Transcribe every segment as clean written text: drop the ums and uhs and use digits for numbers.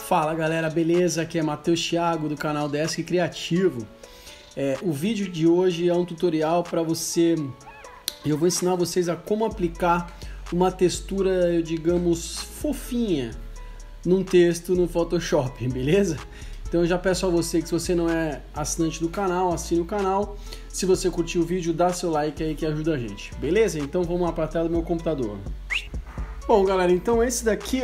Fala galera, beleza? Aqui é Matheus Thiago do canal Desk Criativo. O vídeo de hoje é um tutorial para você. Eu vou ensinar vocês a como aplicar uma textura, digamos, fofinha num texto no Photoshop, beleza? Então eu já peço a você que, se você não é assinante do canal, assine o canal. Se você curtiu o vídeo, dá seu like aí que ajuda a gente, beleza? Então vamos lá para a tela do meu computador. Bom galera, então esse daqui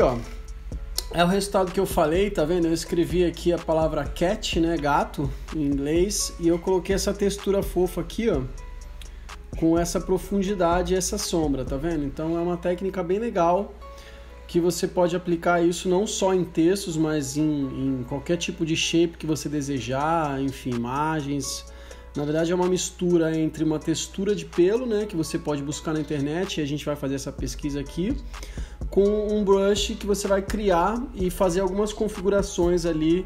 é o resultado que eu falei, tá vendo? Eu escrevi aqui a palavra cat, né, gato, em inglês, e eu coloquei essa textura fofa aqui, com essa profundidade e essa sombra, tá vendo? Então é uma técnica bem legal, que você pode aplicar isso não só em textos, mas em qualquer tipo de shape que você desejar, enfim, imagens. Na verdade é uma mistura entre uma textura de pelo, né, que você pode buscar na internet, e a gente vai fazer essa pesquisa aqui, com um brush que você vai criar e fazer algumas configurações ali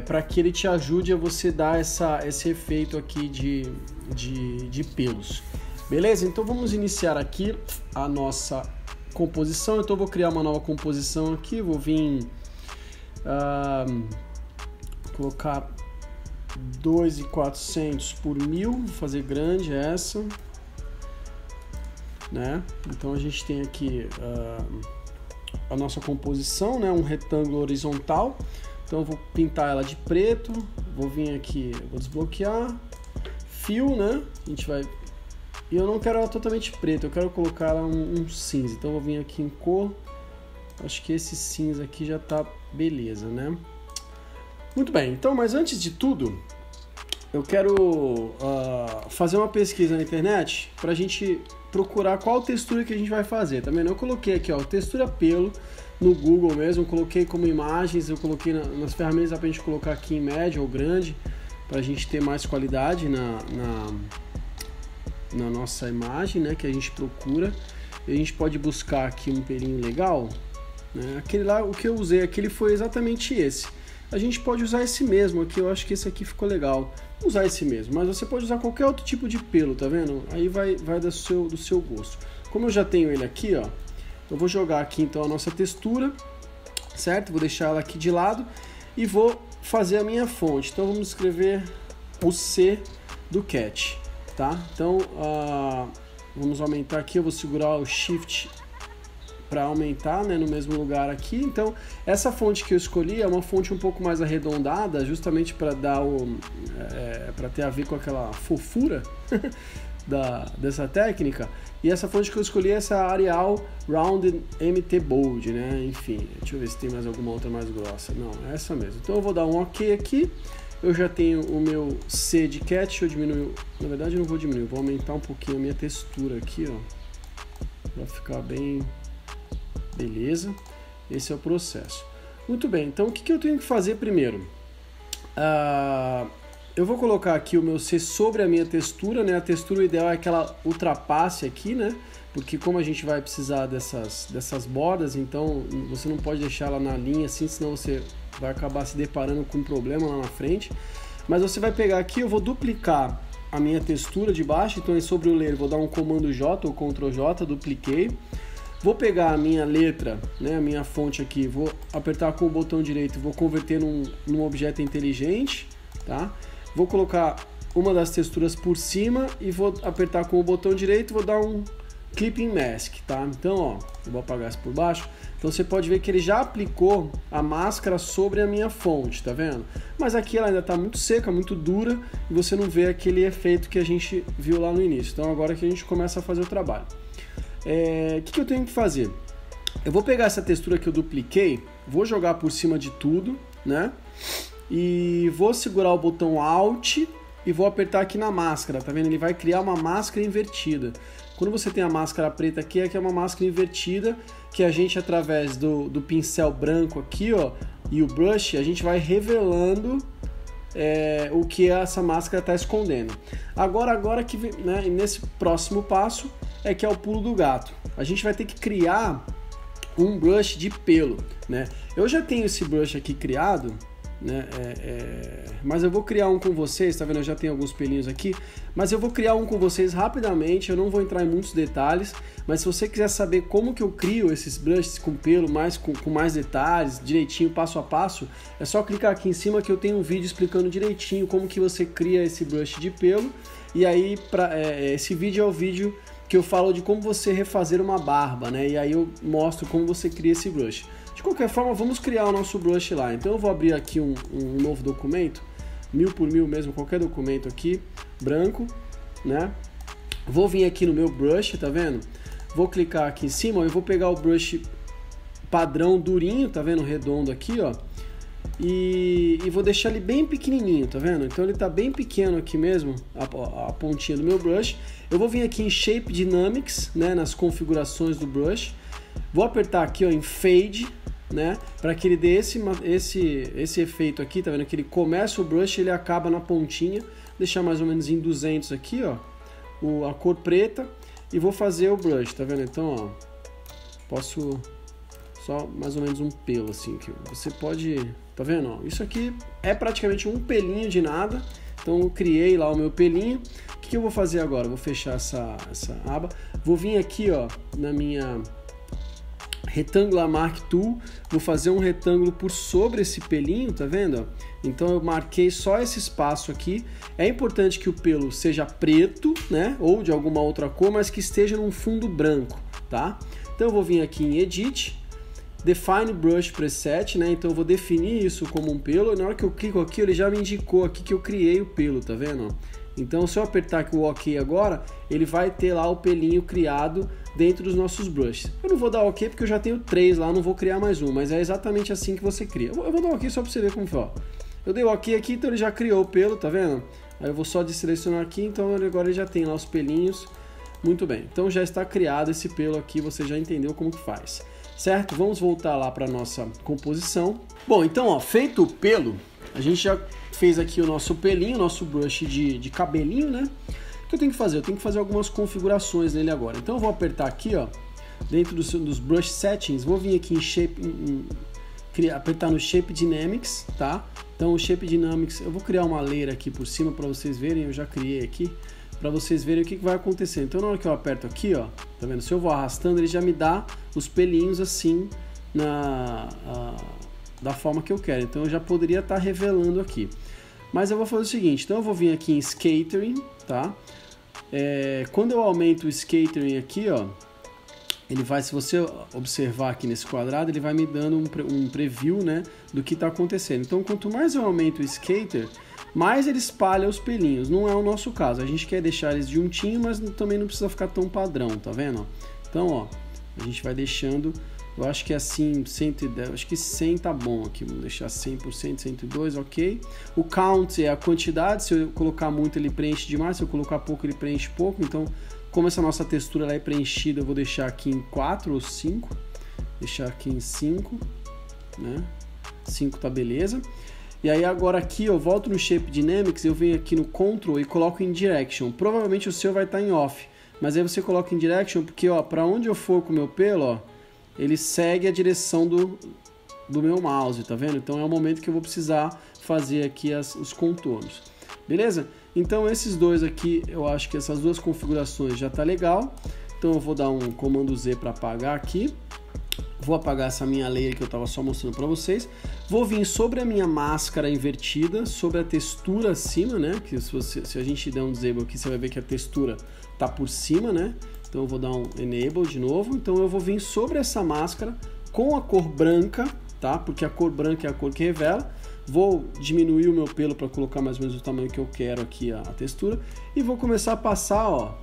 para que ele te ajude a você dar esse efeito aqui de pelos. Beleza? Então vamos iniciar aqui a nossa composição. Então eu vou criar uma nova composição aqui, vou vir colocar 2.400 por 1000, vou fazer grande essa, né? Então a gente tem aqui a nossa composição, né? Um retângulo horizontal. Então eu vou pintar ela de preto, vou vir aqui, vou desbloquear, fio, né? A gente vai... E eu não quero ela totalmente preta, eu quero colocar ela um cinza. Então eu vou vir aqui em cor, acho que esse cinza aqui já tá beleza, né? Muito bem, então, mas antes de tudo, eu quero fazer uma pesquisa na internet pra gente procurar qual textura que a gente vai fazer, tá vendo? Eu coloquei aqui, textura pelo, no Google mesmo, coloquei como imagens, eu coloquei nas ferramentas pra gente colocar aqui em média ou grande, pra gente ter mais qualidade na nossa imagem, né, que a gente procura. E a gente pode buscar aqui um pelinho legal, né? Aquele lá, o que eu usei aqui, ele foi exatamente esse. A gente pode usar esse mesmo aqui, eu acho que esse aqui ficou legal. Vou usar esse mesmo, mas você pode usar qualquer outro tipo de pelo, tá vendo? Aí vai do seu gosto. Como eu já tenho ele aqui, eu vou jogar aqui então a nossa textura, certo? Vou deixar ela aqui de lado e vou fazer a minha fonte. Então vamos escrever o C do cat, tá? Então vamos aumentar aqui, eu vou segurar o Shift para aumentar, né, no mesmo lugar aqui. Então essa fonte que eu escolhi é uma fonte um pouco mais arredondada, justamente para dar para ter a ver com aquela fofura dessa técnica. E essa fonte que eu escolhi é essa Arial Rounded MT Bold, né? Enfim, deixa eu ver se tem mais alguma outra mais grossa. Não, é essa mesmo. Então eu vou dar um OK aqui. Eu já tenho o meu C de cat. Deixa eu diminuir. Na verdade eu não vou diminuir, eu vou aumentar um pouquinho a minha textura aqui, para ficar bem... Beleza, esse é o processo. Muito bem, então o que eu tenho que fazer primeiro? Eu vou colocar aqui o meu C sobre a minha textura, né? A textura ideal é que ela ultrapasse aqui, né? Porque como a gente vai precisar dessas bordas, então você não pode deixar ela na linha assim, senão você vai acabar se deparando com um problema lá na frente. Mas você vai pegar aqui, eu vou duplicar a minha textura de baixo, então sobre o layer vou dar um comando J ou Ctrl J, dupliquei. Vou pegar a minha letra, né, a minha fonte aqui, vou apertar com o botão direito, vou converter num objeto inteligente, tá? Vou colocar uma das texturas por cima e vou apertar com o botão direito e vou dar um Clipping Mask, tá? Então, eu vou apagar isso por baixo. Então você pode ver que ele já aplicou a máscara sobre a minha fonte, tá vendo? Mas aqui ela ainda está muito seca, muito dura, e você não vê aquele efeito que a gente viu lá no início. Então agora que a gente começa a fazer o trabalho. O que eu tenho que fazer? Eu vou pegar essa textura que eu dupliquei, vou jogar por cima de tudo, né? E vou segurar o botão Alt e vou apertar aqui na máscara, tá vendo? Ele vai criar uma máscara invertida. Quando você tem a máscara preta aqui, é uma máscara invertida, que a gente, através do pincel branco aqui, e o brush, a gente vai revelando o que essa máscara está escondendo. Agora que, né, nesse próximo passo, que é o pulo do gato. A gente vai ter que criar um brush de pelo, né? Eu já tenho esse brush aqui criado, né? Mas eu vou criar um com vocês, tá vendo? Eu já tenho alguns pelinhos aqui, mas eu vou criar um com vocês rapidamente, eu não vou entrar em muitos detalhes, mas se você quiser saber como que eu crio esses brushes com pelo, com mais detalhes, direitinho, passo a passo, é só clicar aqui em cima que eu tenho um vídeo explicando direitinho como que você cria esse brush de pelo, e aí esse vídeo é o vídeo que eu falo de como você refazer uma barba, né? E aí eu mostro como você cria esse brush. De qualquer forma, vamos criar o nosso brush lá. Então eu vou abrir aqui um novo documento, 1000 por 1000 mesmo, qualquer documento aqui, branco, né? Vou vir aqui no meu brush, tá vendo? Vou clicar aqui em cima, eu vou pegar o brush padrão durinho, tá vendo? Redondo aqui, ó. E vou deixar ele bem pequenininho, tá vendo? Então ele tá bem pequeno aqui mesmo, a pontinha do meu brush. Eu vou vir aqui em Shape Dynamics, né? Nas configurações do brush. Vou apertar aqui, ó, em Fade, né, para que ele dê esse efeito aqui, tá vendo? Que ele começa o brush e ele acaba na pontinha. Deixar mais ou menos em 200 aqui, ó, a cor preta, e vou fazer o brush, tá vendo? Então, ó, posso só mais ou menos um pelo assim, que você pode, tá vendo? Ó, isso aqui é praticamente um pelinho de nada. Então eu criei lá o meu pelinho. O que eu vou fazer agora? Vou fechar essa aba. Vou vir aqui, ó, na minha Rectangular Mark Tool, vou fazer um retângulo por sobre esse pelinho, tá vendo? Então eu marquei só esse espaço aqui. É importante que o pelo seja preto, né? Ou de alguma outra cor, mas que esteja num fundo branco, tá? Então eu vou vir aqui em Edit, Define Brush Preset, né? Então eu vou definir isso como um pelo. E na hora que eu clico aqui, ele já me indicou aqui que eu criei o pelo, tá vendo? Então se eu apertar aqui o OK agora, ele vai ter lá o pelinho criado dentro dos nossos brushes. Eu não vou dar OK porque eu já tenho 3 lá, não vou criar mais um, mas é exatamente assim que você cria. Eu vou dar OK só para você ver como foi, ó. Eu dei o OK aqui, então ele já criou o pelo, tá vendo? Aí eu vou só deselecionar aqui, então agora ele já tem lá os pelinhos. Muito bem, então já está criado esse pelo aqui, você já entendeu como que faz, certo? Vamos voltar lá para nossa composição. Bom, então, ó, feito o pelo, a gente já fez aqui o nosso pelinho, nosso brush de cabelinho, né? O que eu tenho que fazer? Eu tenho que fazer algumas configurações nele agora. Então eu vou apertar aqui, ó, dentro dos brush settings, vou vir aqui em Shape, apertar no Shape Dynamics, tá? Então o Shape Dynamics, eu vou criar uma layer aqui por cima para vocês verem, eu já criei aqui, para vocês verem o que vai acontecer. Então na hora que eu aperto aqui, ó, tá vendo? Se eu vou arrastando, ele já me dá os pelinhos assim, da forma que eu quero. Então eu já poderia estar revelando aqui. Mas eu vou fazer o seguinte, então eu vou vir aqui em Scattering, tá? Quando eu aumento o Scattering aqui, ó, ele vai, se você observar aqui nesse quadrado, ele vai me dando um preview, né, do que está acontecendo. Então quanto mais eu aumento o Scatter, mais ele espalha os pelinhos. Não é o nosso caso, a gente quer deixar eles juntinhos, mas também não precisa ficar tão padrão, tá vendo? Então, ó, a gente vai deixando. Eu acho que assim, 110, acho que 100 tá bom aqui, vamos deixar 100%, 102, ok. O count é a quantidade, se eu colocar muito ele preenche demais, se eu colocar pouco ele preenche pouco. Então, como essa nossa textura ela é preenchida, eu vou deixar aqui em 4 ou 5, deixar aqui em 5, né? 5 tá beleza. E aí agora aqui eu volto no Shape Dynamics, eu venho aqui no Control e coloco em Direction. Provavelmente o seu vai estar em Off, mas aí você coloca em Direction porque, ó, para onde eu for com o meu pelo, ó, ele segue a direção do meu mouse, tá vendo? Então é o momento que eu vou precisar fazer aqui os contornos, beleza? Então esses dois aqui, eu acho que essas duas configurações já tá legal. Então eu vou dar um comando Z para apagar aqui. Vou apagar essa minha layer que eu estava só mostrando para vocês. Vou vir sobre a minha máscara invertida, sobre a textura acima, né? Que se a gente der um disable aqui, você vai ver que a textura tá por cima, né? Então eu vou dar um enable de novo. Então eu vou vir sobre essa máscara com a cor branca, tá? Porque a cor branca é a cor que revela. Vou diminuir o meu pelo para colocar mais ou menos o tamanho que eu quero aqui a textura. E vou começar a passar, ó,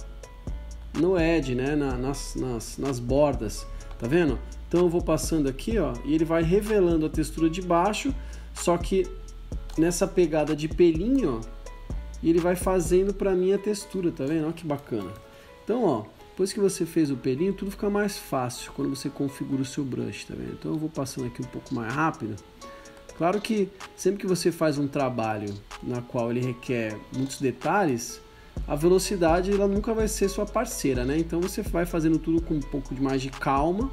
no edge, né? Nas bordas, tá vendo? Então eu vou passando aqui, ó, e ele vai revelando a textura de baixo, só que nessa pegada de pelinho, ó, e ele vai fazendo para mim a textura, tá vendo? Olha que bacana. Então, ó, depois que você fez o pelinho, tudo fica mais fácil quando você configura o seu brush, tá vendo? Então eu vou passando aqui um pouco mais rápido. Claro que sempre que você faz um trabalho na qual ele requer muitos detalhes, a velocidade ela nunca vai ser sua parceira, né? Então você vai fazendo tudo com um pouco mais de calma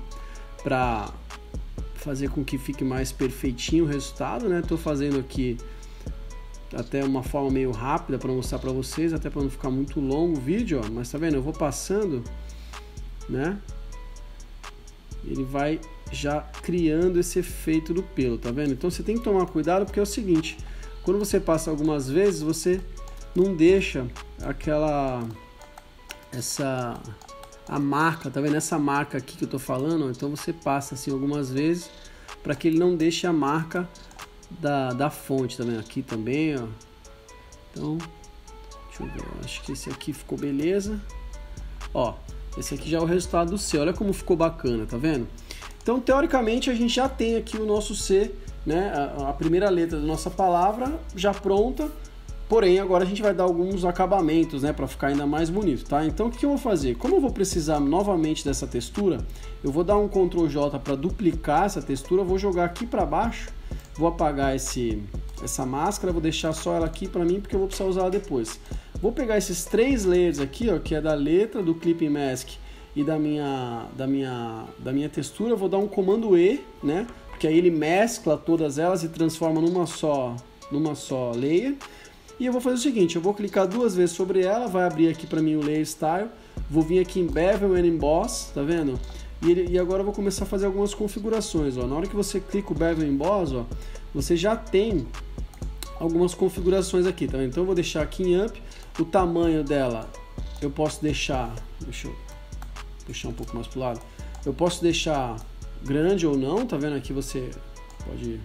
para fazer com que fique mais perfeitinho o resultado, né? Tô fazendo aqui até uma forma meio rápida para mostrar para vocês, até para não ficar muito longo o vídeo, ó. Mas tá vendo? Eu vou passando, né? Ele vai já criando esse efeito do pelo, tá vendo? Então você tem que tomar cuidado, porque é o seguinte, quando você passa algumas vezes, você não deixa a marca, tá vendo? Essa marca aqui que eu tô falando, ó, então você passa assim algumas vezes para que ele não deixe a marca da fonte, tá vendo? Aqui também, ó. Então, deixa eu ver, eu acho que esse aqui ficou beleza. Ó, esse aqui já é o resultado do C, olha como ficou bacana, tá vendo? Então, teoricamente, a gente já tem aqui o nosso C, né? A primeira letra da nossa palavra já pronta, porém, agora a gente vai dar alguns acabamentos, né? Para ficar ainda mais bonito, tá? Então, o que eu vou fazer? Como eu vou precisar novamente dessa textura, eu vou dar um Ctrl J para duplicar essa textura, eu vou jogar aqui para baixo, vou apagar essa máscara, vou deixar só ela aqui para mim, porque eu vou precisar usar ela depois. Vou pegar esses 3 layers aqui, ó, que é da letra, do Clipping Mask e da minha textura, vou dar um comando E, né? Porque aí ele mescla todas elas e transforma numa só layer. E eu vou fazer o seguinte, eu vou clicar 2 vezes sobre ela, vai abrir aqui para mim o Layer Style, vou vir aqui em Bevel and Emboss, tá vendo? E agora eu vou começar a fazer algumas configurações, ó. Na hora que você clica o Bevel and Emboss, ó, você já tem algumas configurações aqui, tá vendo? Então eu vou deixar aqui em Up, o tamanho dela eu posso deixar, deixa eu puxar um pouco mais pro lado, eu posso deixar grande ou não, tá vendo? Aqui você pode,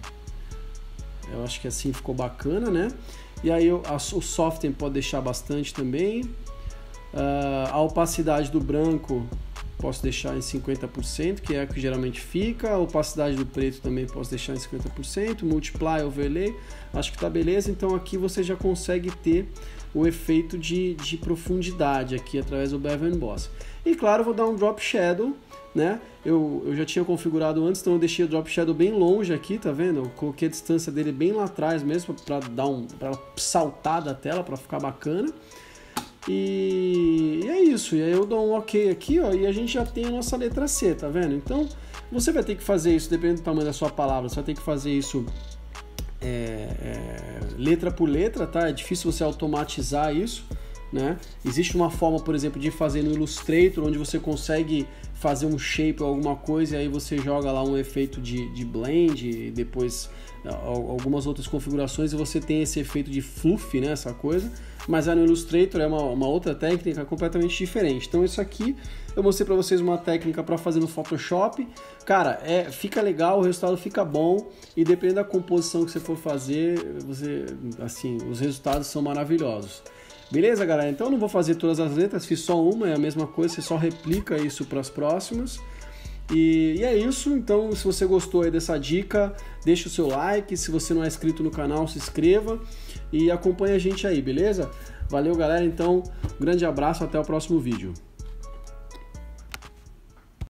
eu acho que assim ficou bacana, né? E aí o soften pode deixar bastante também, a opacidade do branco posso deixar em 50%, que é o que geralmente fica, a opacidade do preto também posso deixar em 50%, multiply, overlay, acho que tá beleza. Então aqui você já consegue ter o efeito de profundidade aqui através do Bevel and Emboss. E claro, eu vou dar um Drop Shadow, né? Eu já tinha configurado antes, então eu deixei o Drop Shadow bem longe aqui, tá vendo? Eu coloquei a distância dele bem lá atrás mesmo, para saltar da tela, para ficar bacana. E é isso, e aí eu dou um OK aqui, ó, e a gente já tem a nossa letra C, tá vendo? Então, você vai ter que fazer isso, dependendo do tamanho da sua palavra, você vai ter que fazer isso letra por letra, tá? É difícil você automatizar isso, né? Existe uma forma, por exemplo, de fazer no Illustrator, onde você consegue fazer um shape ou alguma coisa, e aí você joga lá um efeito de blend, e depois algumas outras configurações, e você tem esse efeito de fluff, né? Essa coisa. Mas no Illustrator é uma outra técnica completamente diferente. Então isso aqui eu mostrei para vocês uma técnica para fazer no Photoshop. Cara, fica legal, o resultado fica bom, e dependendo da composição que você for fazer, os resultados são maravilhosos. Beleza, galera? Então eu não vou fazer todas as letras, fiz só uma, é a mesma coisa, você só replica isso para as próximas. E é isso, então se você gostou aí dessa dica, deixa o seu like, se você não é inscrito no canal, se inscreva e acompanha a gente aí, beleza? Valeu, galera, então um grande abraço, até o próximo vídeo.